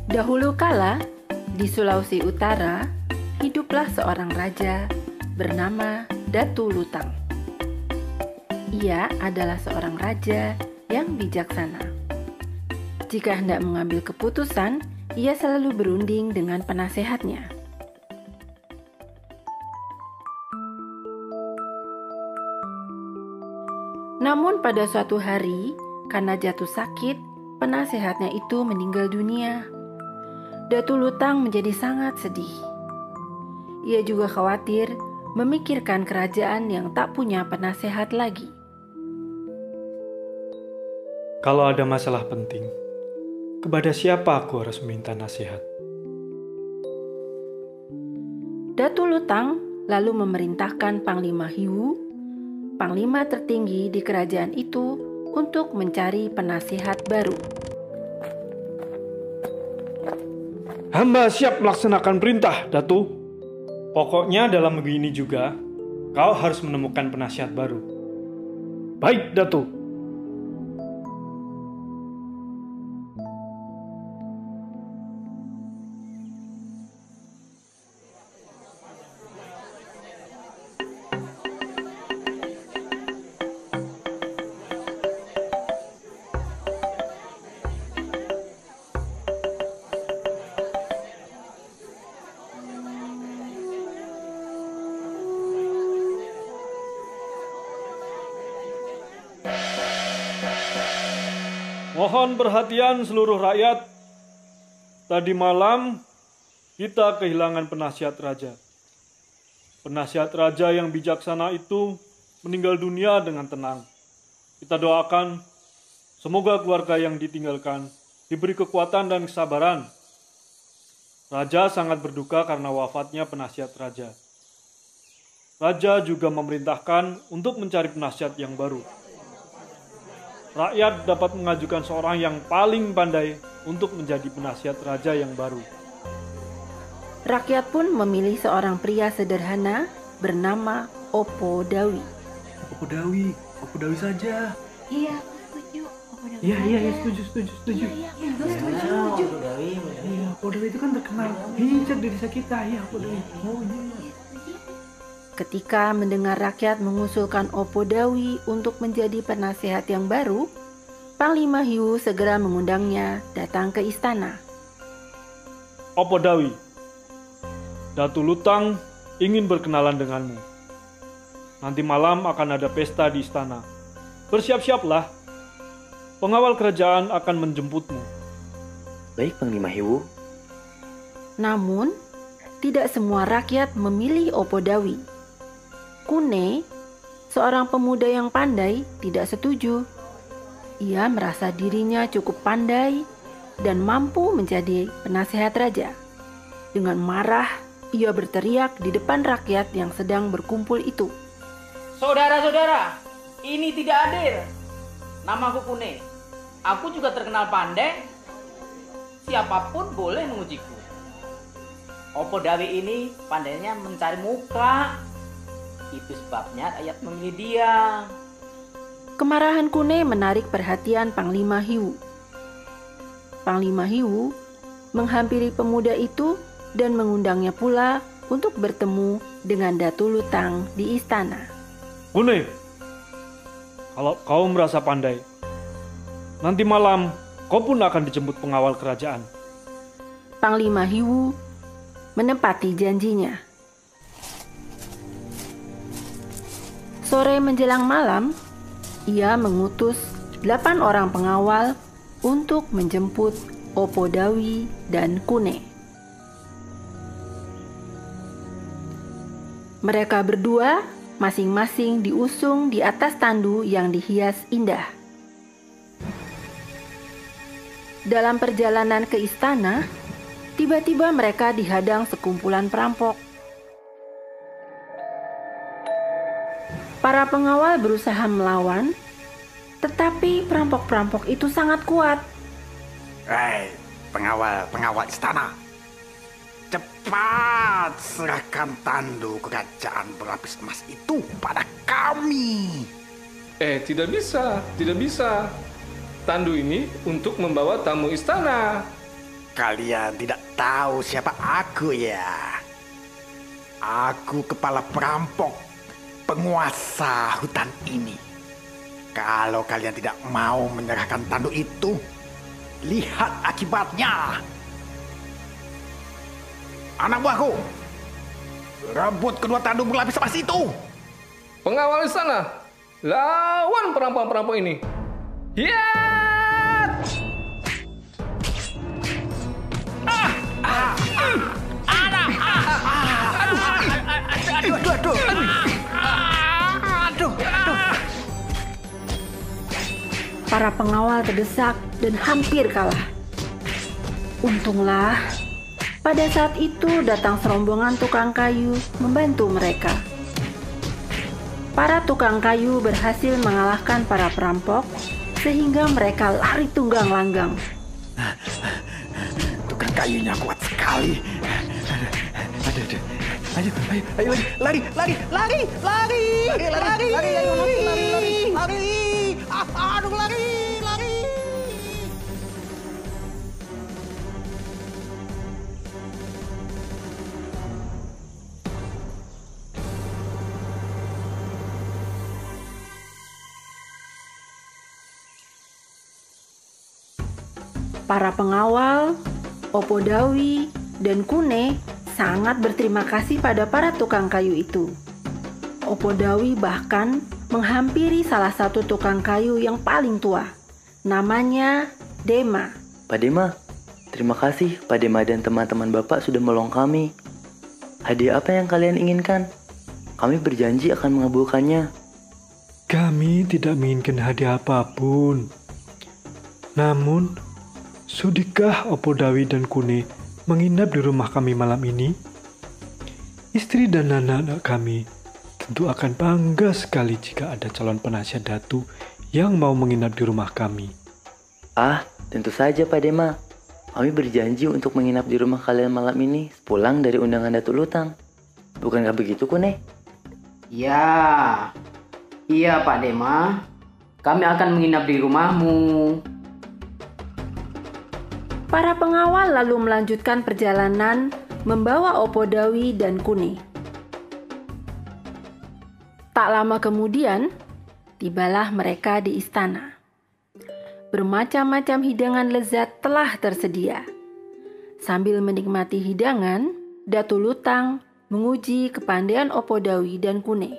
Dahulu kala, di Sulawesi Utara, hiduplah seorang raja bernama Datu Lutang. Ia adalah seorang raja yang bijaksana. Jika hendak mengambil keputusan, ia selalu berunding dengan penasehatnya. Namun pada suatu hari, karena jatuh sakit, penasehatnya itu meninggal dunia. Datu Lutang menjadi sangat sedih. Ia juga khawatir memikirkan kerajaan yang tak punya penasehat lagi. Kalau ada masalah penting, kepada siapa aku harus meminta nasihat? Datu Lutang lalu memerintahkan Panglima Hiwu, panglima tertinggi di kerajaan itu, untuk mencari penasihat baru. Hamba siap melaksanakan perintah, Datu. Pokoknya dalam minggu ini juga, kau harus menemukan penasihat baru. Baik, Datu. Mohon perhatian seluruh rakyat. Tadi malam kita kehilangan penasihat raja. Penasihat raja yang bijaksana itu meninggal dunia dengan tenang. Kita doakan semoga keluarga yang ditinggalkan diberi kekuatan dan kesabaran. Raja sangat berduka karena wafatnya penasihat raja. Raja juga memerintahkan untuk mencari penasihat yang baru. Rakyat dapat mengajukan seorang yang paling pandai untuk menjadi penasihat raja yang baru. Rakyat pun memilih seorang pria sederhana bernama Opo Dawi. Opo Dawi saja. Iya, aku setuju. Opo Dawi Iya, saja. setuju. Iya, aku setuju. Iya, Opo Dawi itu kan terkenal bijak di desa kita. Iya, Opo Dawi. Oh iya. Ketika mendengar rakyat mengusulkan Opo Dawi untuk menjadi penasehat yang baru, Panglima Hiwu segera mengundangnya datang ke istana. Opo Dawi, Datu Lutang ingin berkenalan denganmu. Nanti malam akan ada pesta di istana. Bersiap-siaplah. Pengawal kerajaan akan menjemputmu. Baik, Panglima Hiwu. Namun, tidak semua rakyat memilih Opo Dawi. Kune, seorang pemuda yang pandai, tidak setuju. Ia merasa dirinya cukup pandai dan mampu menjadi penasehat raja. Dengan marah, ia berteriak di depan rakyat yang sedang berkumpul itu. Saudara-saudara, ini tidak adil. Namaku Kune. Aku juga terkenal pandai. Siapapun boleh mengujiku. Opo Dawi ini pandainya mencari muka. Itu sebabnya rakyat memilih dia. Kemarahan Kune menarik perhatian Panglima Hiwu. Panglima Hiwu menghampiri pemuda itu dan mengundangnya pula untuk bertemu dengan Datu Lutang di istana. Kune, kalau kau merasa pandai, nanti malam kau pun akan dijemput pengawal kerajaan. Panglima Hiwu menepati janjinya. Sore menjelang malam, ia mengutus 8 orang pengawal untuk menjemput Opo Dawi dan Kune. Mereka berdua masing-masing diusung di atas tandu yang dihias indah. Dalam perjalanan ke istana, tiba-tiba mereka dihadang sekumpulan perampok. Para pengawal berusaha melawan, tetapi perampok-perampok itu sangat kuat. Hei, pengawal istana. Cepat serahkan tandu kerajaan berlapis emas itu pada kami. Tidak bisa. Tandu ini untuk membawa tamu istana. kalian tidak tahu siapa aku ya? Aku kepala perampok, penguasa hutan ini. Kalau kalian tidak mau menyerahkan tanduk itu, lihat akibatnya. Anak buahku, rebut kedua tanduk berlapis emas itu. Pengawal di sana, lawan perampok-perampok ini. Hiat! Para pengawal terdesak dan hampir kalah. Untunglah, pada saat itu datang serombongan tukang kayu membantu mereka. Para tukang kayu berhasil mengalahkan para perampok sehingga mereka lari tunggang langgang. Tukang kayunya kuat sekali. Aduh. Ayo, lari. Aduh, lari. Para pengawal, Opodawi, dan Kune sangat berterima kasih pada para tukang kayu itu. Opodawi bahkan menghampiri salah satu tukang kayu yang paling tua. Namanya Dema. Pak Dema, terima kasih Pak Dema dan teman-teman Bapak sudah menolong kami. Hadiah apa yang kalian inginkan? Kami berjanji akan mengabulkannya. Kami tidak menginginkan hadiah apapun. Namun, sudikah Opodawi dan Kune menginap di rumah kami malam ini? Istri dan anak-anak kami tentu akan bangga sekali jika ada calon penasihat datu yang mau menginap di rumah kami. Tentu saja Pak Dema. Kami berjanji untuk menginap di rumah kalian malam ini sepulang dari undangan Datuk Lutang. Bukankah begitu, Kune? Ya, iya Pak Dema. Kami akan menginap di rumahmu. Para pengawal lalu melanjutkan perjalanan membawa Opodawi dan Kune. Tak lama kemudian, tibalah mereka di istana. Bermacam-macam hidangan lezat telah tersedia. Sambil menikmati hidangan, Datu Lutang menguji kepandaian Opodawi dan Kune.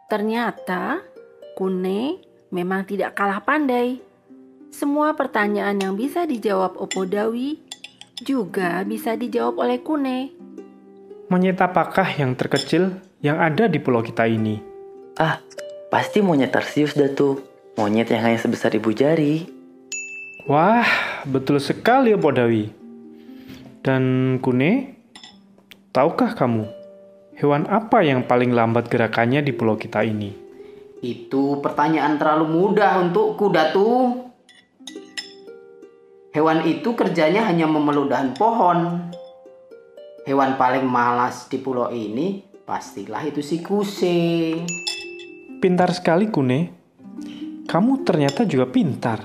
Ternyata, Kune memang tidak kalah pandai. Semua pertanyaan yang bisa dijawab Opodawi juga bisa dijawab oleh Kune. Monyet apakah yang terkecil yang ada di pulau kita ini? Pasti monyet Tarsius, Datu. Monyet yang hanya sebesar ibu jari. Wah, betul sekali Opodawi. Dan Kune, tahukah kamu hewan apa yang paling lambat gerakannya di pulau kita ini? Itu pertanyaan terlalu mudah untukku, Datu. Hewan itu kerjanya hanya memeluk dahan pohon. Hewan paling malas di pulau ini pastilah itu si kucing. Pintar sekali, Kune. Kamu ternyata juga pintar.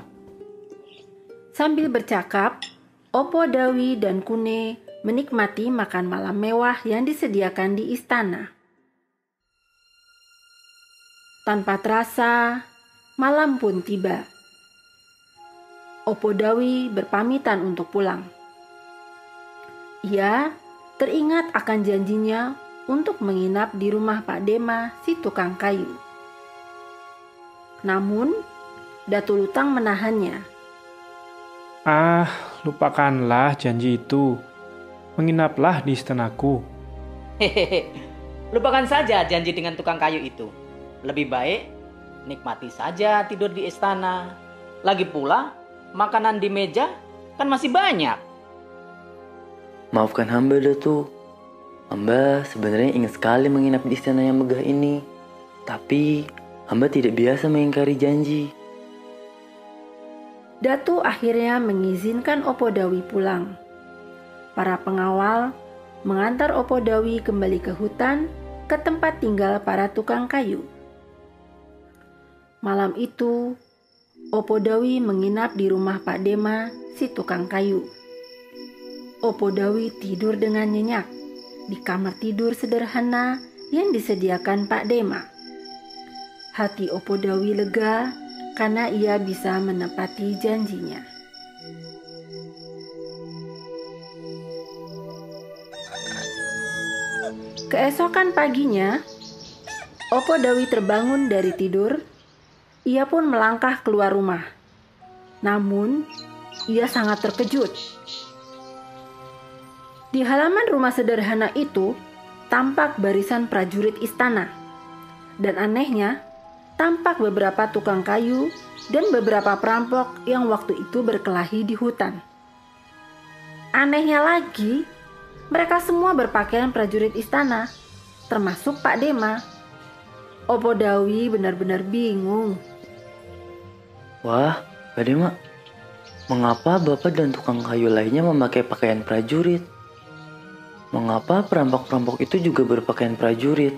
Sambil bercakap, Opodawi dan Kune menikmati makan malam mewah yang disediakan di istana. Tanpa terasa, malam pun tiba. Opodawi berpamitan untuk pulang. Ia teringat akan janjinya untuk menginap di rumah Pak Dema si tukang kayu. Namun, Datu Lutang menahannya. Lupakanlah janji itu. Menginaplah di istanaku. Hehehe, lupakan saja janji dengan tukang kayu itu. Lebih baik nikmati saja tidur di istana. Lagi pula, makanan di meja kan masih banyak. Maafkan hamba, Datu. Hamba sebenarnya ingin sekali menginap di istana yang megah ini. Tapi hamba tidak biasa mengingkari janji. Datu akhirnya mengizinkan Opodawi pulang. Para pengawal mengantar Opodawi kembali ke hutan ke tempat tinggal para tukang kayu. Malam itu, Opodawi menginap di rumah Pak Dema si tukang kayu. Opodawi tidur dengan nyenyak di kamar tidur sederhana yang disediakan Pak Dema. Hati Opodawi lega karena ia bisa menepati janjinya. Keesokan paginya, Opodawi terbangun dari tidur. Ia pun melangkah keluar rumah. Namun, ia sangat terkejut. Di halaman rumah sederhana itu, tampak barisan prajurit istana. Dan anehnya, tampak beberapa tukang kayu dan beberapa perampok yang waktu itu berkelahi di hutan. Anehnya lagi, mereka semua berpakaian prajurit istana, termasuk Pak Dema. Opodawi benar-benar bingung. Wah, Pak Dema, mengapa Bapak dan tukang kayu lainnya memakai pakaian prajurit? Mengapa perampok-perampok itu juga berpakaian prajurit?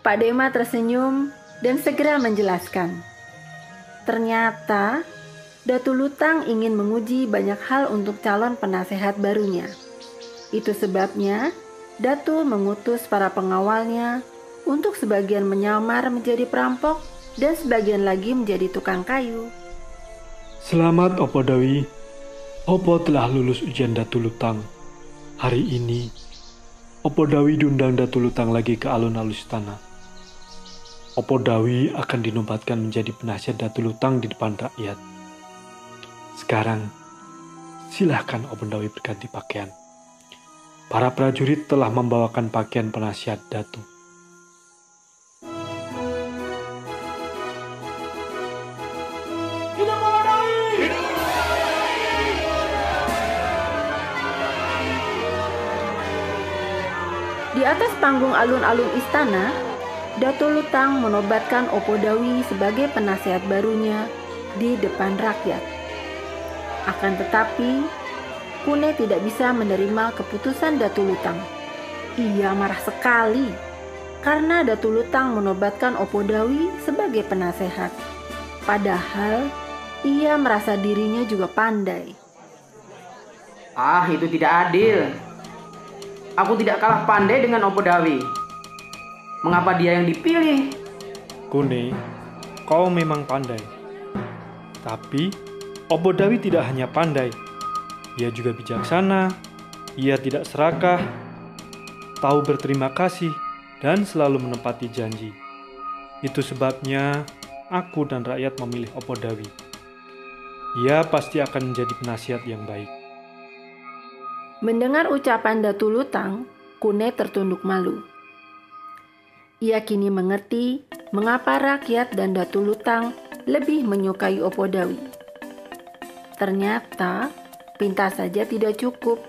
Pak Dema tersenyum dan segera menjelaskan. Ternyata, Datu Lutang ingin menguji banyak hal untuk calon penasehat barunya. Itu sebabnya Datu mengutus para pengawalnya untuk sebagian menyamar menjadi perampok dan sebagian lagi menjadi tukang kayu. Selamat Opodawi. Opo telah lulus ujian Datu Lutang. Hari ini, Opodawi diundang Datu Lutang lagi ke alun-alun istana. Opodawi akan dinobatkan menjadi penasihat Datu Lutang di depan rakyat. Sekarang, silahkan Opodawi berganti pakaian. Para prajurit telah membawakan pakaian penasihat Datu. Di atas panggung alun-alun istana, Datu Lutang menobatkan Opodawi sebagai penasehat barunya di depan rakyat. Akan tetapi, Kune tidak bisa menerima keputusan Datu Lutang. Ia marah sekali karena Datu Lutang menobatkan Opodawi sebagai penasehat. Padahal, ia merasa dirinya juga pandai. Ah, itu tidak adil. Aku tidak kalah pandai dengan Opodawi. Mengapa dia yang dipilih? Kune, kau memang pandai. Tapi, Opodawi tidak hanya pandai. Ia juga bijaksana, ia tidak serakah, tahu berterima kasih, dan selalu menepati janji. Itu sebabnya aku dan rakyat memilih Opodawi. Ia pasti akan menjadi penasihat yang baik. Mendengar ucapan Datu Lutang, Kune tertunduk malu. Ia kini mengerti mengapa rakyat dan Datu Lutang lebih menyukai Opodawi. Ternyata, pintar saja tidak cukup.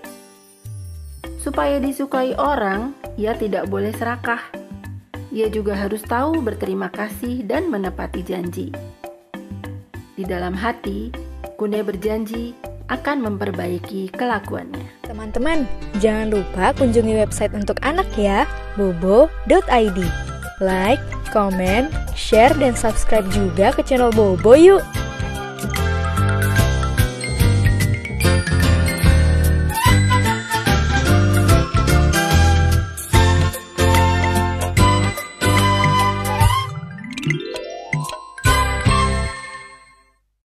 Supaya disukai orang, ia tidak boleh serakah. Ia juga harus tahu berterima kasih dan menepati janji. Di dalam hati, Kune berjanji akan memperbaiki kelakuannya. Teman-teman, jangan lupa kunjungi website untuk anak ya, bobo.id. Like, comment, share, dan subscribe juga ke channel Bobo yuk!